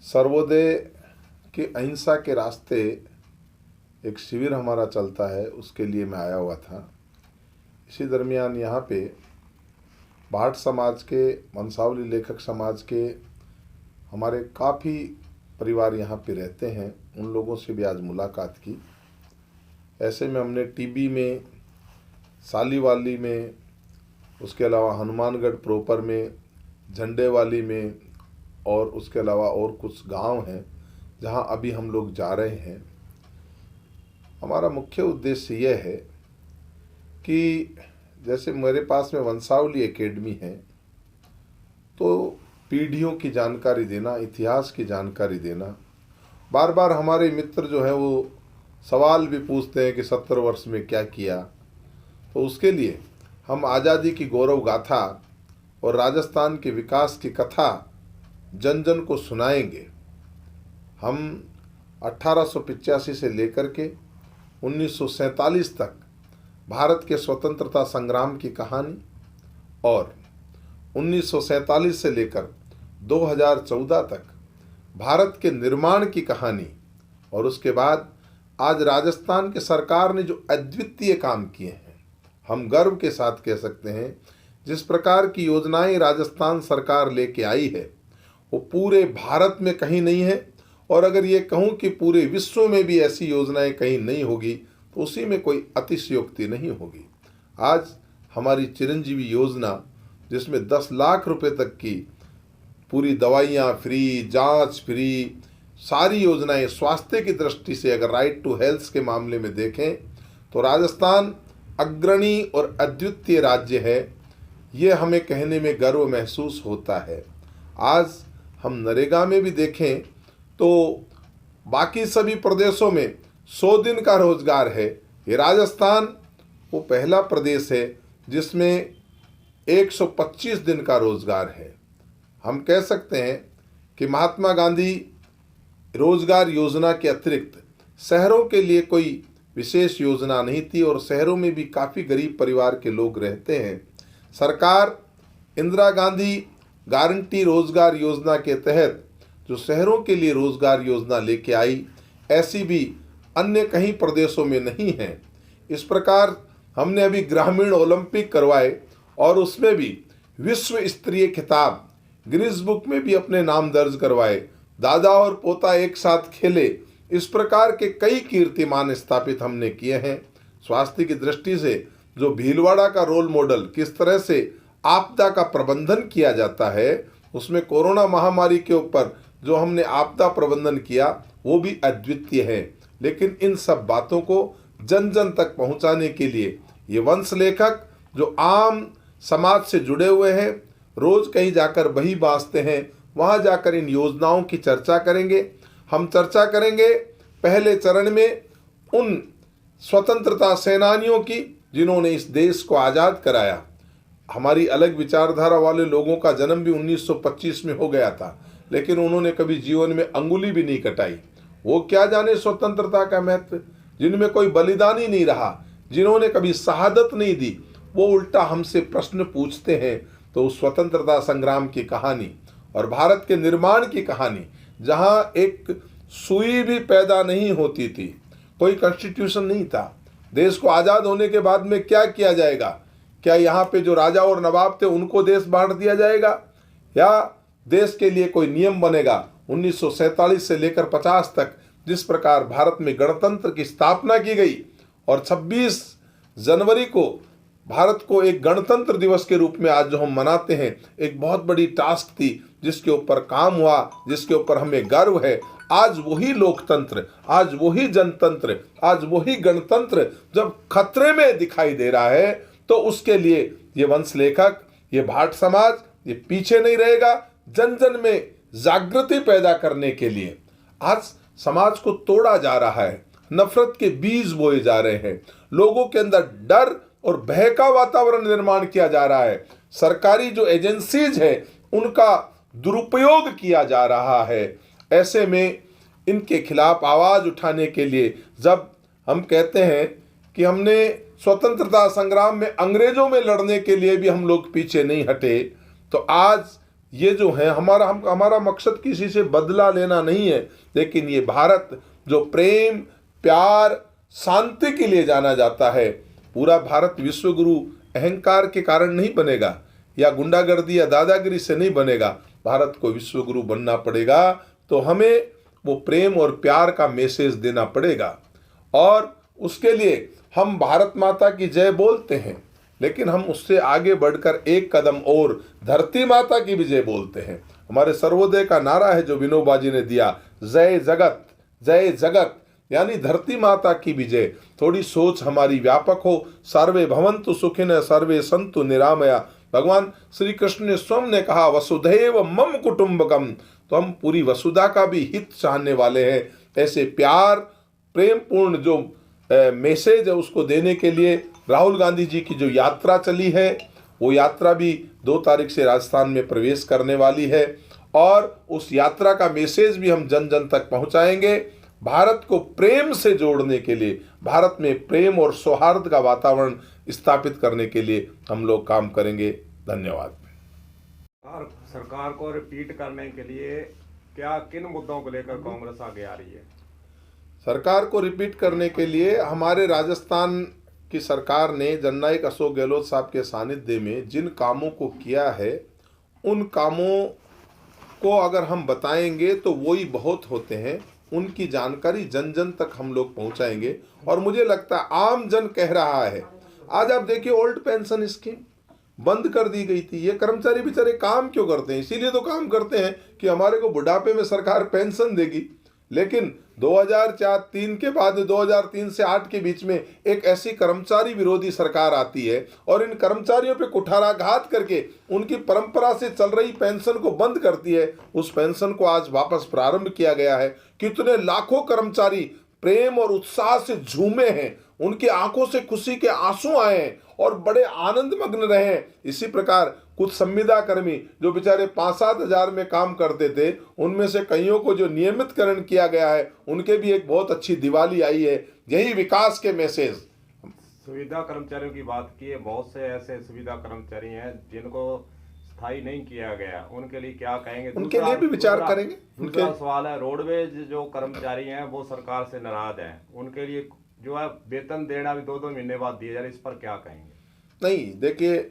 सर्वोदय के अहिंसा के रास्ते एक शिविर हमारा चलता है, उसके लिए मैं आया हुआ था। इसी दरमियान यहाँ पे भाट समाज के, वंशावली लेखक समाज के हमारे काफ़ी परिवार यहाँ पे रहते हैं। उन लोगों से भी आज मुलाकात की। ऐसे में हमने टीबी में, सालीवाली में, उसके अलावा हनुमानगढ़ प्रोपर में, झंडेवाली में और उसके अलावा और कुछ गांव हैं जहां अभी हम लोग जा रहे हैं। हमारा मुख्य उद्देश्य यह है कि जैसे मेरे पास में वंशावली एकेडमी है, तो पीढ़ियों की जानकारी देना, इतिहास की जानकारी देना। बार बार हमारे मित्र जो हैं वो सवाल भी पूछते हैं कि 70 वर्ष में क्या किया, तो उसके लिए हम आज़ादी की गौरव गाथा और राजस्थान के विकास की कथा जन जन को सुनाएंगे। हम 1885 से लेकर के 1947 तक भारत के स्वतंत्रता संग्राम की कहानी और 1947 से लेकर 2014 तक भारत के निर्माण की कहानी और उसके बाद आज राजस्थान के सरकार ने जो अद्वितीय काम किए हैं, हम गर्व के साथ कह सकते हैं। जिस प्रकार की योजनाएं राजस्थान सरकार लेके आई है वो पूरे भारत में कहीं नहीं है, और अगर ये कहूँ कि पूरे विश्व में भी ऐसी योजनाएं कहीं नहीं होगी तो उसी में कोई अतिशयोक्ति नहीं होगी। आज हमारी चिरंजीवी योजना, जिसमें 10 लाख रुपए तक की पूरी दवाइयाँ फ्री, जांच फ्री, सारी योजनाएं स्वास्थ्य की दृष्टि से अगर राइट टू हेल्थ के मामले में देखें तो राजस्थान अग्रणी और अद्वितीय राज्य है। ये हमें कहने में गर्व महसूस होता है। आज हम नरेगा में भी देखें तो बाकी सभी प्रदेशों में 100 दिन का रोजगार है। ये राजस्थान वो पहला प्रदेश है जिसमें 125 दिन का रोजगार है। हम कह सकते हैं कि महात्मा गांधी रोजगार योजना के अतिरिक्त शहरों के लिए कोई विशेष योजना नहीं थी, और शहरों में भी काफ़ी गरीब परिवार के लोग रहते हैं। सरकार इंदिरा गांधी गारंटी रोजगार योजना के तहत जो शहरों के लिए रोजगार योजना लेके आई, ऐसी भी अन्य कहीं प्रदेशों में नहीं है। इस प्रकार हमने अभी ग्रामीण ओलंपिक करवाए और उसमें भी विश्व स्तरीय खिताब गिनीज बुक में भी अपने नाम दर्ज करवाए। दादा और पोता एक साथ खेले, इस प्रकार के कई कीर्तिमान स्थापित हमने किए हैं। स्वास्थ्य की दृष्टि से जो भीलवाड़ा का रोल मॉडल, किस तरह से आपदा का प्रबंधन किया जाता है, उसमें कोरोना महामारी के ऊपर जो हमने आपदा प्रबंधन किया वो भी अद्वितीय है। लेकिन इन सब बातों को जन जन तक पहुंचाने के लिए ये वंश लेखक जो आम समाज से जुड़े हुए हैं, रोज कहीं जाकर वही बांसते हैं, वहां जाकर इन योजनाओं की चर्चा करेंगे। हम चर्चा करेंगे पहले चरण में उन स्वतंत्रता सेनानियों की जिन्होंने इस देश को आज़ाद कराया। हमारी अलग विचारधारा वाले लोगों का जन्म भी 1925 में हो गया था, लेकिन उन्होंने कभी जीवन में अंगुली भी नहीं कटाई। वो क्या जाने स्वतंत्रता का महत्व, जिनमें कोई बलिदान ही नहीं रहा, जिन्होंने कभी शहादत नहीं दी, वो उल्टा हमसे प्रश्न पूछते हैं। तो स्वतंत्रता संग्राम की कहानी और भारत के निर्माण की कहानी, जहां एक सुई भी पैदा नहीं होती थी, कोई कॉन्स्टिट्यूशन नहीं था, देश को आज़ाद होने के बाद में क्या किया जाएगा? क्या यहाँ पे जो राजा और नवाब थे उनको देश बांट दिया जाएगा, या देश के लिए कोई नियम बनेगा? 1947 से लेकर 50 तक जिस प्रकार भारत में गणतंत्र की स्थापना की गई और 26 जनवरी को भारत को एक गणतंत्र दिवस के रूप में आज जो हम मनाते हैं, एक बहुत बड़ी टास्क थी जिसके ऊपर काम हुआ, जिसके ऊपर हमें गर्व है। आज वही लोकतंत्र, आज वही जनतंत्र, आज वही गणतंत्र जब खतरे में दिखाई दे रहा है, तो उसके लिए ये वंश लेखक, ये भाट समाज, ये पीछे नहीं रहेगा। जन जन में जागृति पैदा करने के लिए आज समाज को तोड़ा जा रहा है, नफरत के बीज बोए जा रहे हैं, लोगों के अंदर डर और भय का वातावरण निर्माण किया जा रहा है, सरकारी जो एजेंसीज है उनका दुरुपयोग किया जा रहा है। ऐसे में इनके खिलाफ आवाज उठाने के लिए जब हम कहते हैं कि हमने स्वतंत्रता संग्राम में अंग्रेजों में लड़ने के लिए भी हम लोग पीछे नहीं हटे, तो आज ये जो है हमारा मकसद किसी से बदला लेना नहीं है, लेकिन ये भारत जो प्रेम, प्यार, शांति के लिए जाना जाता है, पूरा भारत विश्वगुरु अहंकार के कारण नहीं बनेगा या गुंडागर्दी या दादागिरी से नहीं बनेगा। भारत को विश्वगुरु बनना पड़ेगा तो हमें वो प्रेम और प्यार का मैसेज देना पड़ेगा, और उसके लिए हम भारत माता की जय बोलते हैं, लेकिन हम उससे आगे बढ़कर एक कदम और धरती माता की भी जय बोलते हैं। हमारे सर्वोदय का नारा है जो विनोबा जी ने दिया, जय जगत, जय जगत, यानी धरती माता की विजय। थोड़ी सोच हमारी व्यापक हो। सर्वे भवन्तु सुखिनः सर्वे सन्तु निरामया। भगवान श्री कृष्ण ने स्वयं ने कहा वसुधैव मम कुटुंबकम, तो हम पूरी वसुधा का भी हित चाहने वाले हैं। ऐसे प्यार, प्रेम पूर्ण जो मैसेज है उसको देने के लिए राहुल गांधी जी की जो यात्रा चली है, वो यात्रा भी 2 तारीख से राजस्थान में प्रवेश करने वाली है, और उस यात्रा का मैसेज भी हम जन जन तक पहुंचाएंगे। भारत को प्रेम से जोड़ने के लिए, भारत में प्रेम और सौहार्द का वातावरण स्थापित करने के लिए हम लोग काम करेंगे। धन्यवाद। सरकार को रिपीट करने के लिए क्या किन मुद्दों को लेकर कांग्रेस आगे आ रही है? सरकार को रिपीट करने के लिए हमारे राजस्थान की सरकार ने जननायक अशोक गहलोत साहब के सानिध्य में जिन कामों को किया है, उन कामों को अगर हम बताएंगे तो वो ही बहुत होते हैं। उनकी जानकारी जन जन तक हम लोग पहुंचाएंगे, और मुझे लगता है आम जन कह रहा है। आज आप देखिए, ओल्ड पेंशन स्कीम बंद कर दी गई थी। ये कर्मचारी बेचारे काम क्यों करते हैं? इसीलिए तो काम करते हैं कि हमारे को बुढ़ापे में सरकार पेंशन देगी। लेकिन 2004-3 के बाद 2003 से 8 के बीच में एक ऐसी कर्मचारी विरोधी सरकार आती है और इन कर्मचारियों पे कुठाराघात करके उनकी परंपरा से चल रही पेंशन को बंद करती है। उस पेंशन को आज वापस प्रारंभ किया गया है। कितने लाखों कर्मचारी प्रेम और उत्साह से झूमे हैं, उनकी आंखों से खुशी के आंसू आए हैं और बड़े आनंद मग्न रहे हैं। इसी प्रकार कुछ संविदा कर्मी जो बेचारे 5-7 हजार में काम करते थे, उनमें से कईयों को जो नियमितकरण किया गया है, उनके भी एक बहुत अच्छी दिवाली आई है। यही विकास के मैसेज। सुविधा कर्मचारियों की बात की है, बहुत से ऐसे सुविधा कर्मचारी हैं जिनको स्थायी नहीं किया गया, उनके लिए क्या कहेंगे? उनके लिए भी विचार करेंगे। दूसरा सवाल है, रोडवेज जो कर्मचारी हैं वो सरकार से नाराज हैं, उनके लिए जो है वेतन देना भी 2-2 महीने बाद दिया जा रहा है, इस पर क्या कहेंगे? नहीं, देखिए,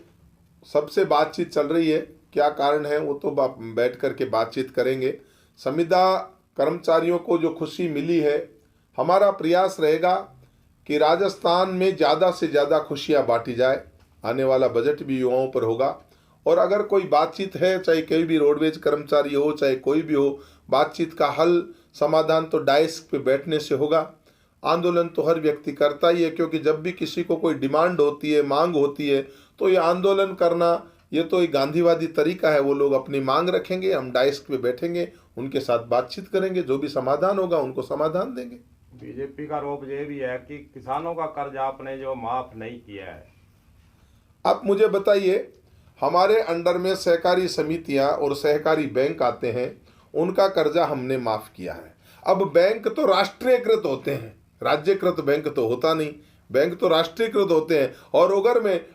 सबसे बातचीत चल रही है, क्या कारण है वो तो बैठ कर के बातचीत करेंगे। संविदा कर्मचारियों को जो खुशी मिली है, हमारा प्रयास रहेगा कि राजस्थान में ज़्यादा से ज़्यादा खुशियां बांटी जाए। आने वाला बजट भी युवाओं पर होगा, और अगर कोई बातचीत है, चाहे कोई भी रोडवेज कर्मचारी हो, चाहे कोई भी हो, बातचीत का हल समाधान तो डाइस पे बैठने से होगा। आंदोलन तो हर व्यक्ति करता ही है, क्योंकि जब भी किसी को कोई डिमांड होती है, मांग होती है, तो ये आंदोलन करना ये तो एक गांधीवादी तरीका है। वो लोग अपनी मांग रखेंगे, हम डाइस्क पे बैठेंगे, उनके साथ बातचीत करेंगे, जो भी समाधान होगा उनको समाधान देंगे। बीजेपी का आरोप ये भी है कि किसानों का कर्ज आपने जो माफ नहीं किया है। आप मुझे बताइए, हमारे अंडर में सहकारी समितियां और सहकारी बैंक आते हैं, उनका कर्जा हमने माफ किया है। अब बैंक तो राष्ट्रीयकृत होते हैं, राज्यकृत बैंक तो होता नहीं। बैंक तो राष्ट्रीयकृत होते हैं, और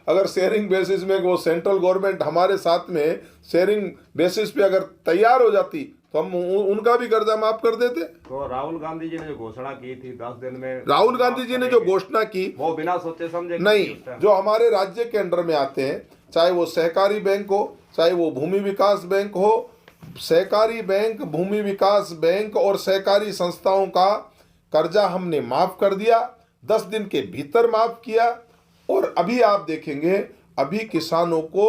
अगर शेयरिंग बेसिस में वो सेंट्रल गवर्नमेंट हमारे साथ में शेयरिंग बेसिस पे अगर तैयार हो जाती तो हम उनका भी कर्जा माफ कर देते। तो राहुल गांधी जी ने जो घोषणा की थी 10 दिन में, राहुल गांधी जी ने जो घोषणा की वो बिना सोचे समझे नहीं। जो हमारे राज्य के अंडर में आते हैं, चाहे वो सहकारी बैंक हो, चाहे वो भूमि विकास बैंक हो, सहकारी बैंक, भूमि विकास बैंक और सहकारी संस्थाओं का कर्जा हमने माफ कर दिया, 10 दिन के भीतर माफ किया। और अभी आप देखेंगे, अभी किसानों को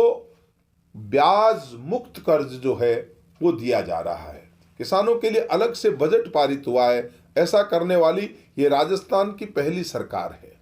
ब्याज मुक्त कर्ज जो है वो दिया जा रहा है। किसानों के लिए अलग से बजट पारित हुआ है। ऐसा करने वाली ये राजस्थान की पहली सरकार है।